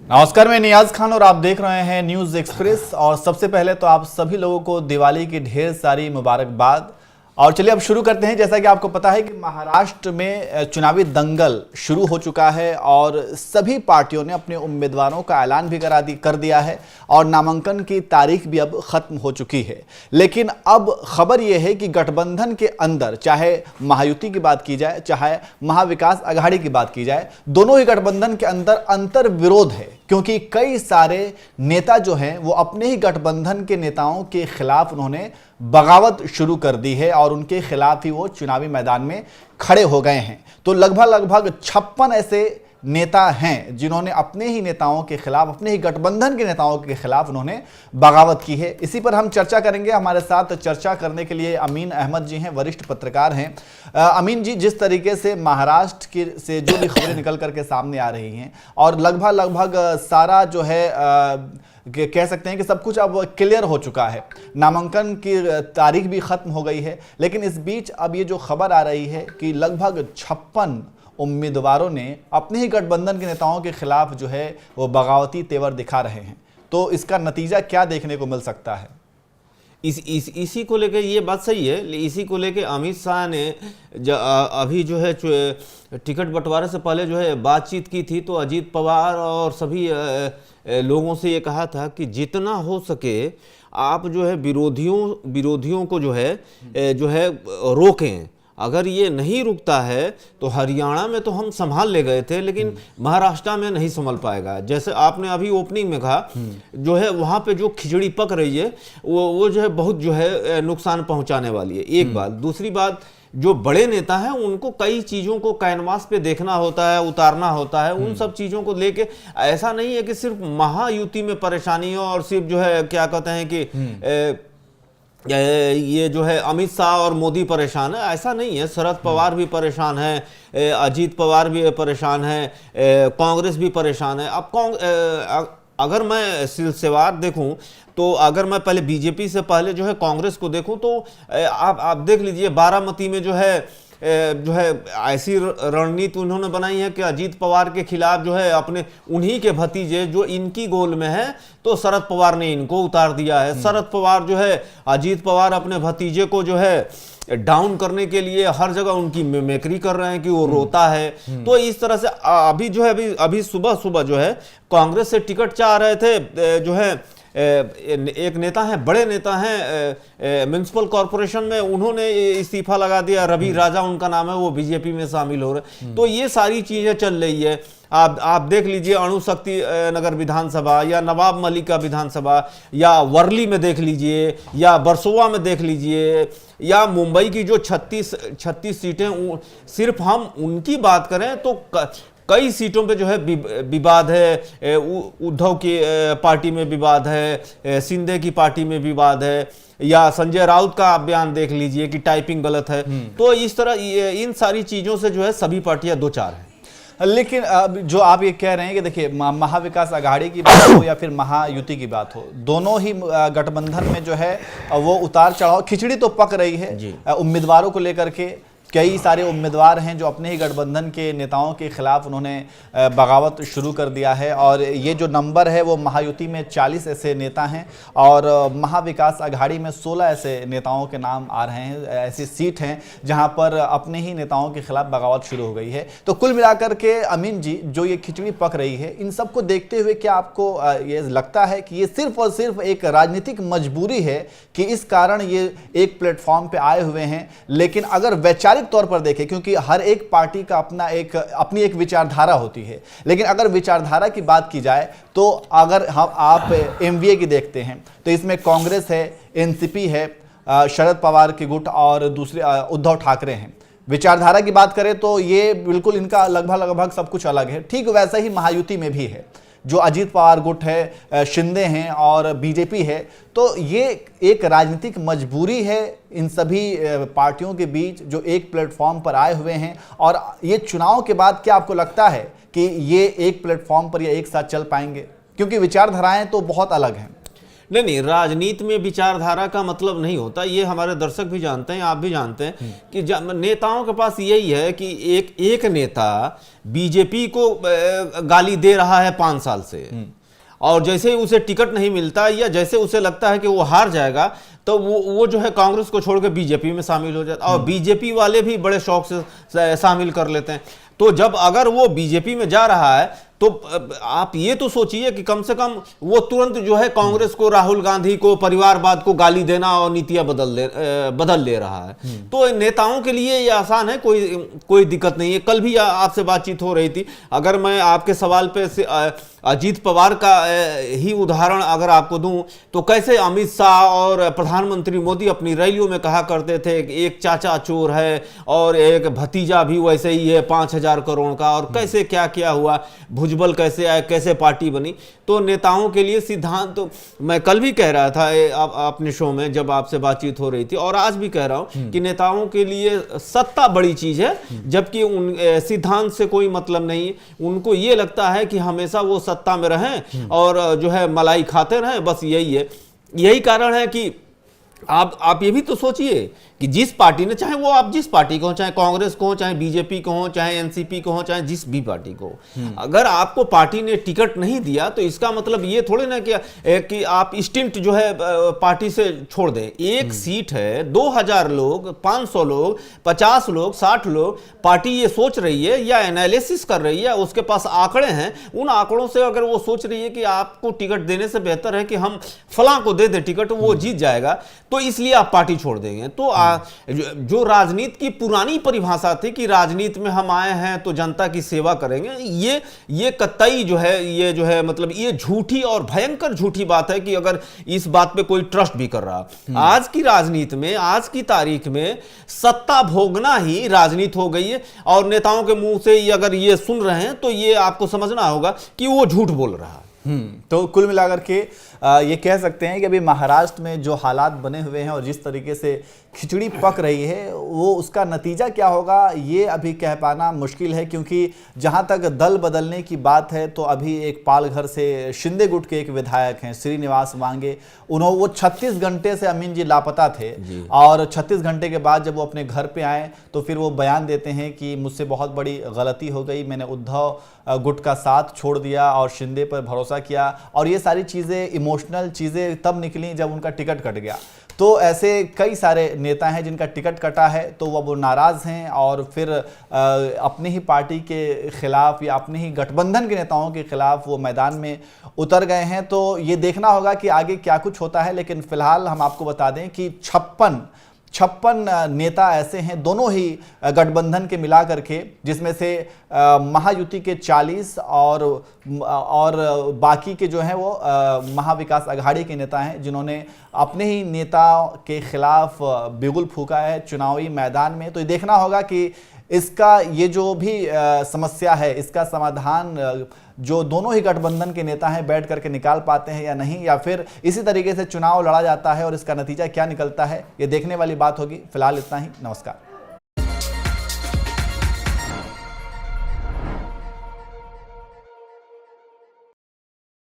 नमस्कार, मैं नियाज खान और आप देख रहे हैं न्यूज़ एक्सप्रेस। और सबसे पहले तो आप सभी लोगों को दिवाली की ढेर सारी मुबारकबाद। और चलिए अब शुरू करते हैं। जैसा कि आपको पता है कि महाराष्ट्र में चुनावी दंगल शुरू हो चुका है और सभी पार्टियों ने अपने उम्मीदवारों का ऐलान भी कर दिया है और नामांकन की तारीख भी अब खत्म हो चुकी है। लेकिन अब खबर यह है कि गठबंधन के अंदर, चाहे महायुति की बात की जाए चाहे महाविकास आघाड़ी की बात की जाए, दोनों ही गठबंधन के अंदर अंतर विरोध है। क्योंकि कई सारे नेता जो हैं वो अपने ही गठबंधन के नेताओं के खिलाफ उन्होंने बगावत शुरू कर दी है और उनके खिलाफ ही वो चुनावी मैदान में खड़े हो गए हैं। तो लगभग 56 ऐसे नेता हैं जिन्होंने अपने ही नेताओं के खिलाफ, अपने ही गठबंधन के नेताओं के खिलाफ उन्होंने बगावत की है। इसी पर हम चर्चा करेंगे। हमारे साथ चर्चा करने के लिए अमीन अहमद जी हैं, वरिष्ठ पत्रकार हैं। अमीन जी, जिस तरीके से महाराष्ट्र की से जो भी खबरें निकल करके सामने आ रही हैं और लगभग सारा जो है कह सकते हैं कि सब कुछ अब क्लियर हो चुका है, नामांकन की तारीख भी खत्म हो गई है, लेकिन इस बीच अब ये जो खबर आ रही है कि लगभग 56 उम्मीदवारों ने अपने ही गठबंधन के नेताओं के खिलाफ जो है वो बगावती तेवर दिखा रहे हैं, तो इसका नतीजा क्या देखने को मिल सकता है? इसी को लेकर ये बात सही है। इसी को लेकर अमित शाह ने अभी जो है टिकट बंटवारे से पहले जो है बातचीत की थी, तो अजीत पवार और सभी लोगों से ये कहा था कि जितना हो सके आप जो है विरोधियों को जो है रोकें। अगर ये नहीं रुकता है तो हरियाणा में तो हम संभाल ले गए थे, लेकिन महाराष्ट्र में नहीं संभल पाएगा। जैसे आपने अभी ओपनिंग में कहा, जो है वहाँ पे जो खिचड़ी पक रही है वो जो है बहुत जो है नुकसान पहुँचाने वाली है। एक बात। दूसरी बात, जो बड़े नेता हैं उनको कई चीज़ों को कैनवास पे देखना होता है, उतारना होता है। उन सब चीज़ों को लेके ऐसा नहीं है कि सिर्फ महायुति में परेशानी हो और सिर्फ जो है क्या कहते हैं कि ये जो है अमित शाह और मोदी परेशान है, ऐसा नहीं है। शरद पवार भी परेशान है, अजीत पवार भी परेशान है, कांग्रेस भी परेशान है। अब अगर मैं सिलसिलेवार देखूं तो अगर मैं पहले बीजेपी से पहले जो है कांग्रेस को देखूं तो आप देख लीजिए, बारामती में जो है ऐसी रणनीति उन्होंने बनाई है कि अजीत पवार के खिलाफ जो है अपने उन्हीं के भतीजे जो इनकी गोल में है, तो शरद पवार ने इनको उतार दिया है। शरद पवार जो है, अजीत पवार अपने भतीजे को जो है डाउन करने के लिए हर जगह उनकी मिमिक्री कर रहे हैं कि वो रोता है। तो इस तरह से अभी जो है अभी सुबह जो है कांग्रेस से टिकट चाह रहे थे, जो है एक नेता है, बड़े नेता हैं म्युनिसिपल कॉरपोरेशन में, उन्होंने इस्तीफा लगा दिया। रवि राजा उनका नाम है, वो बीजेपी में शामिल हो रहे। तो ये सारी चीजें चल रही है। आप देख लीजिए, अणुशक्ति नगर विधानसभा या नवाब मलिका विधानसभा या वर्ली में देख लीजिए या बरसोवा में देख लीजिए या मुंबई की जो 36 सीटें, सिर्फ हम उनकी बात करें तो कई सीटों पे जो है विवाद है। उद्धव की पार्टी में विवाद है, शिंदे की पार्टी में विवाद है, या संजय राउत का आप बयान देख लीजिए कि टाइपिंग गलत है। तो इस तरह इन सारी चीजों से जो है सभी पार्टियां दो चार हैं। लेकिन जो आप ये कह रहे हैं कि देखिए, महाविकास आघाड़ी की बात हो या फिर महायुति की बात हो, दोनों ही गठबंधन में जो है वो उतार चढ़ाव, खिचड़ी तो पक रही है उम्मीदवारों को लेकर के। कई सारे उम्मीदवार हैं जो अपने ही गठबंधन के नेताओं के खिलाफ उन्होंने बगावत शुरू कर दिया है। और ये जो नंबर है वो महायुति में 40 ऐसे नेता हैं और महाविकास आघाड़ी में 16 ऐसे नेताओं के नाम आ रहे हैं। ऐसी सीट हैं जहां पर अपने ही नेताओं के खिलाफ बगावत शुरू हो गई है। तो कुल मिलाकर के अमीन जी, जो ये खिचड़ी पक रही है, इन सबको देखते हुए क्या आपको ये लगता है कि ये सिर्फ और सिर्फ एक राजनीतिक मजबूरी है कि इस कारण ये एक प्लेटफॉर्म पे आए हुए हैं? लेकिन अगर वैचारिक तौर पर देखें, क्योंकि हर एक पार्टी का अपनी एक विचारधारा होती है, लेकिन अगर विचारधारा की बात की जाए तो अगर आप एमवीए की देखते हैं तो इसमें कांग्रेस है, एनसीपी है, शरद पवार की गुट और दूसरे उद्धव ठाकरे हैं। विचारधारा की बात करें तो ये बिल्कुल इनका लगभग सब कुछ अलग है। ठीक वैसा ही महायुति में भी है, जो अजीत पवार गुट है, शिंदे हैं और बीजेपी है। तो ये एक राजनीतिक मजबूरी है इन सभी पार्टियों के बीच जो एक प्लेटफॉर्म पर आए हुए हैं। और ये चुनाव के बाद क्या आपको लगता है कि ये एक प्लेटफॉर्म पर ये एक साथ चल पाएंगे? क्योंकि विचारधाराएं तो बहुत अलग हैं। नहीं नहीं, राजनीति में विचारधारा का मतलब नहीं होता, ये हमारे दर्शक भी जानते हैं, आप भी जानते हैं कि नेताओं के पास यही है कि एक नेता बीजेपी को गाली दे रहा है 5 साल से, और जैसे ही उसे टिकट नहीं मिलता या जैसे उसे लगता है कि वो हार जाएगा तो वो जो है कांग्रेस को छोड़ के बीजेपी में शामिल हो जाता है, और बीजेपी वाले भी बड़े शौक से शामिल कर लेते हैं। तो जब अगर वो बीजेपी में जा रहा है तो आप ये तो सोचिए कि कम से कम वो तुरंत जो है कांग्रेस को, राहुल गांधी को, परिवारवाद को गाली देना और नीतियां बदल ले रहा है। तो नेताओं के लिए ये आसान है, कोई दिक्कत नहीं है। कल भी आपसे बातचीत हो रही थी, अगर मैं आपके सवाल पे अजीत पवार का ही उदाहरण अगर आपको दूं तो कैसे अमित शाह और प्रधानमंत्री मोदी अपनी रैलियों में कहा करते थे कि एक चाचा चोर है और एक भतीजा भी वैसे ही है 5,000 करोड़ का, और कैसे क्या किया हुआ, भुजबल कैसे आए, कैसे पार्टी बनी। तो नेताओं के लिए सिद्धांत, तो मैं कल भी कह रहा था अपने शो में जब आपसे बातचीत हो रही थी, और आज भी कह रहा हूं कि नेताओं के लिए सत्ता बड़ी चीज है, जबकि उन सिद्धांत से कोई मतलब नहीं। उनको ये लगता है कि हमेशा वो सत्ता में रहें और जो है मलाई खाते रहें, बस यही है। यही कारण है कि आप ये भी तो सोचिए कि जिस पार्टी ने, चाहे वो आप जिस पार्टी को हो, चाहे कांग्रेस को हो, चाहे बीजेपी को हो, चाहे एनसीपी को हो, चाहे जिस भी पार्टी को, अगर आपको पार्टी ने टिकट नहीं दिया तो इसका मतलब ये थोड़े ना कि आप इंस्टिंक्ट जो है पार्टी से छोड़ दें। एक सीट है, 2000 लोग, 500 लोग, 50 लोग, 60 लोग, पार्टी ये सोच रही है या एनालिसिस कर रही है, उसके पास आंकड़े हैं, उन आंकड़ों से अगर वो सोच रही है कि आपको टिकट देने से बेहतर है कि हम फलां को दे दे टिकट, वो जीत जाएगा, तो इसलिए आप पार्टी छोड़ देंगे। तो जो राजनीति की पुरानी परिभाषा थी कि राजनीति में हम आए हैं तो जनता की सेवा करेंगे, ये कतई जो है मतलब ये झूठी और भयंकर झूठी बात है कि अगर इस बात पे कोई ट्रस्ट भी कर रहा। आज की राजनीति में, आज की तारीख में सत्ता भोगना ही राजनीति हो गई है, और नेताओं के मुंह से अगर ये सुन रहे हैं तो ये आपको समझना होगा कि वो झूठ बोल रहा है। तो कुल मिलाकर के ये कह सकते हैं कि अभी महाराष्ट्र में जो हालात बने हुए हैं और जिस तरीके से खिचड़ी पक रही है, वो उसका नतीजा क्या होगा ये अभी कह पाना मुश्किल है, क्योंकि जहां तक दल बदलने की बात है तो अभी एक पालघर से शिंदे गुट के एक विधायक हैं श्रीनिवास मांगे, वो 36 घंटे से अमीन जी लापता थे, और 36 घंटे के बाद जब वो अपने घर पे आए तो फिर वो बयान देते हैं कि मुझसे बहुत बड़ी गलती हो गई, मैंने उद्धव गुट का साथ छोड़ दिया और शिंदे पर भरोसा किया, और ये सारी चीज़ें, इमोशनल चीज़ें तब निकली जब उनका टिकट कट गया। तो ऐसे कई सारे नेता हैं जिनका टिकट कटा है, तो वो नाराज़ हैं और फिर अपनी ही पार्टी के खिलाफ या अपने ही गठबंधन के नेताओं के खिलाफ वो मैदान में उतर गए हैं। तो ये देखना होगा कि आगे क्या कुछ होता है, लेकिन फिलहाल हम आपको बता दें कि 56 नेता ऐसे हैं दोनों ही गठबंधन के मिला करके, जिसमें से महायुति के 40 और बाकी के जो हैं वो महाविकास अघाड़ी के नेता हैं, जिन्होंने अपने ही नेता के खिलाफ बिगुल फूंका है चुनावी मैदान में। तो ये देखना होगा कि इसका ये जो भी समस्या है, इसका समाधान जो दोनों ही गठबंधन के नेता हैं बैठ करके निकाल पाते हैं या नहीं, या फिर इसी तरीके से चुनाव लड़ा जाता है और इसका नतीजा क्या निकलता है, ये देखने वाली बात होगी। फिलहाल इतना ही, नमस्कार।